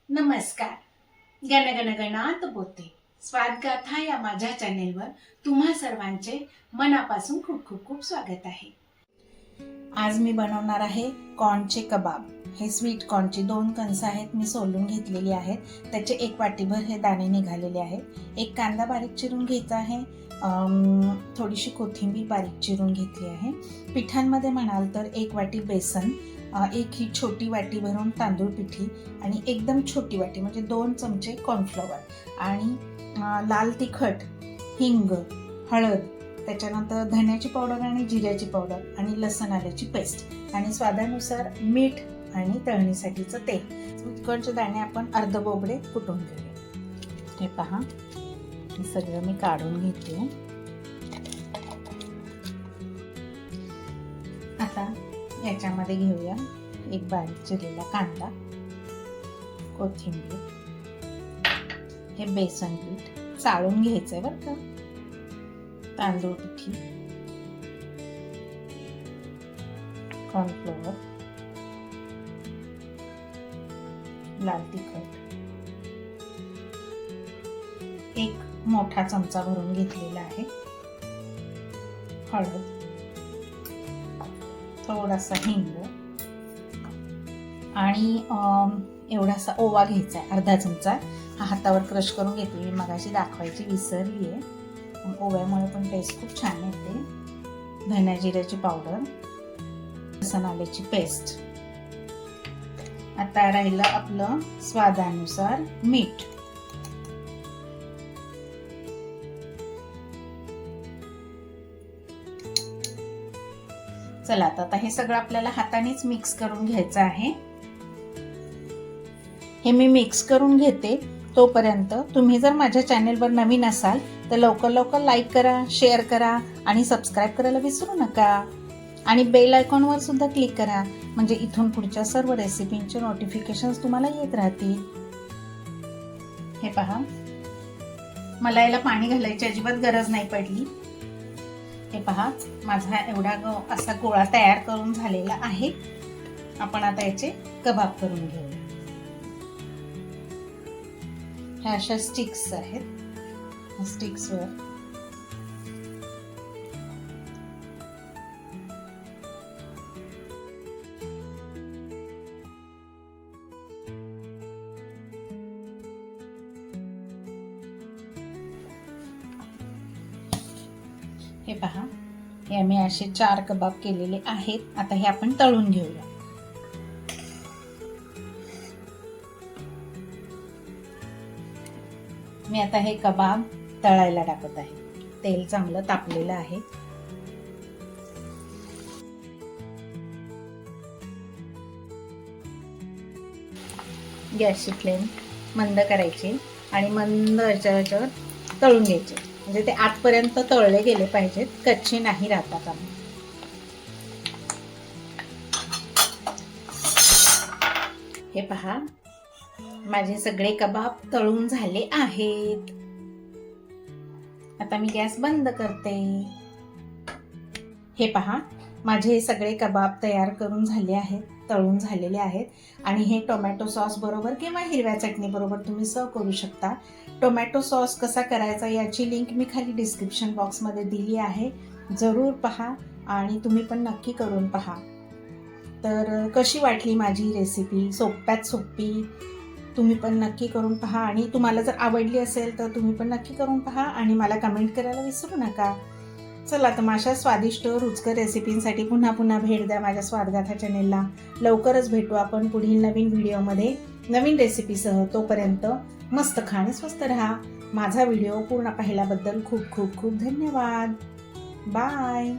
नमस्कार. गणगणगणात बोलते स्वादगाथा या माझ्या चॅनेलवर तुम्हा सर्वांचे मनापासून खूप खूप खूप स्वागत आहे. आज मी बनवणार आहे कॉर्नचे कबाब. हे स्वीट कॉर्नची 2 कणसं आहेत, मी सोलून घेतलेली आहेत. त्याचे 1 वाटीभर हे दाणे निघालेले आहेत. 1 कांदा बारीक चिरून घ्यायचा आहे. थोडीशी कोथिंबीर बारीक चिरून घेतली आहे. पिठांमध्ये म्हणाल तर 1 वाटी बेसन, 1 ही छोटी वाटी भरून तांदूळ पिठी आणि एकदम छोटी वाटी म्हणजे 2 चमचे कॉर्नफ्लॉवर आणि लाल तिखट, हिंग, हळद, त्याच्यानंतर धण्याची पावडर आणि जिऱ्याची पावडर आणि लसण आल्याची पेस्ट आणि स्वादानुसार मीठ आणि तळणीसाठीचं तेल. स्वीटकॉर्नचे दाणे आपण अर्ध बोबडे कुटून घेऊया. हे पहा, हे सगळं मी काढून घेते. आता याच्यामध्ये घेऊया 1 बारीक चिरलेला कांदा, कोथिंबीर, हे बेसन पीठ चाळून घ्यायचंय बरं का, तांदूळ पिठी, कॉर्नफ्लोअर, लाल तिखट, 1 मोठा चमचा भरून घेतलेला आहे, हळद, थोडासा हिंग आणि एवढासा ओवा घ्यायचा आहे, अर्धा चमचा. हा हातावर क्रश करून घेतली, मी मगाशी दाखवायची विसरली आहे. ओव्यामुळे पण टेस्ट खूप छान येते. धण्या जिऱ्याची पावडर, लसण आल्याची पेस्ट. आता राहिलं आपलं स्वादानुसार मीठ. चला आता हे सगळं आपल्याला हातानेच मिक्स करून घ्यायचं आहे. हे मी मिक्स करून घेते. तोपर्यंत तुम्ही जर माझ्या चॅनेलवर नवीन असाल तर लवकर लाईक करा, शेअर करा आणि सबस्क्राईब करायला विसरू नका. आणि बेल आयकॉनवर सुद्धा क्लिक करा, म्हणजे इथून पुढच्या सर्व रेसिपींचे नोटिफिकेशन्स तुम्हाला येत राहतील. हे पहा, मला याला पाणी घालायची अजिबात गरज नाही पडली. हे पहा, माझा एवढा असा गोळा तयार करून झालेला आहे. आपण आता याचे कबाब करून घेऊया. ह्या अशा स्टिक्स आहेत, स्टिक्सवर हे पहा, हे आम्ही असे 4 कबाब केलेले आहेत. आता हे आपण तळून घेऊया. मी आता हे कबाब तळायला टाकत आहे. तेल चांगलं तापलेलं आहे. गॅसची फ्लेम मंद करायची आणि मंद याच्यावर तळून घ्यायचे, म्हणजे ते आतपर्यंत तळले गेले पाहिजेत, कच्चे नाही राहता कामा. हे पहा, माझे सगळे कबाब तळून झाले आहेत. आता मी गॅस बंद करते. हे पहा, माझे सगळे कबाब तयार करून झाले आहेत, तळून झालेले आहेत. आणि हे टोमॅटो सॉस बरोबर किंवा हिरव्या चटणी बरोबर तुम्ही सर्व करू शकता. टोमॅटो सॉस कसा करायचा याची लिंक मी खाली डिस्क्रिप्शन बॉक्समध्ये दिली आहे, जरूर पहा आणि तुम्ही पण नक्की करून पहा. तर कशी वाटली माझी रेसिपी? सोप्यात सोपी. तुम्ही पण नक्की करून पहा आणि तुम्हाला जर आवडली असेल तर तुम्ही पण नक्की करून पहा आणि मला कमेंट करायला विसरू नका. चला तर अशा स्वादिष्ट रुचकर रेसिपींसाठी पुन्हा भेट द्या माझ्या स्वादगाथा चॅनेलला. लवकरच भेटू आपण पुढील नवीन व्हिडिओमध्ये नवीन रेसिपीसह. तोपर्यंत मस्त खा आणि स्वस्त राहा. माझा व्हिडिओ पूर्ण पाहिल्याबद्दल खूप खूप खूप धन्यवाद. बाय.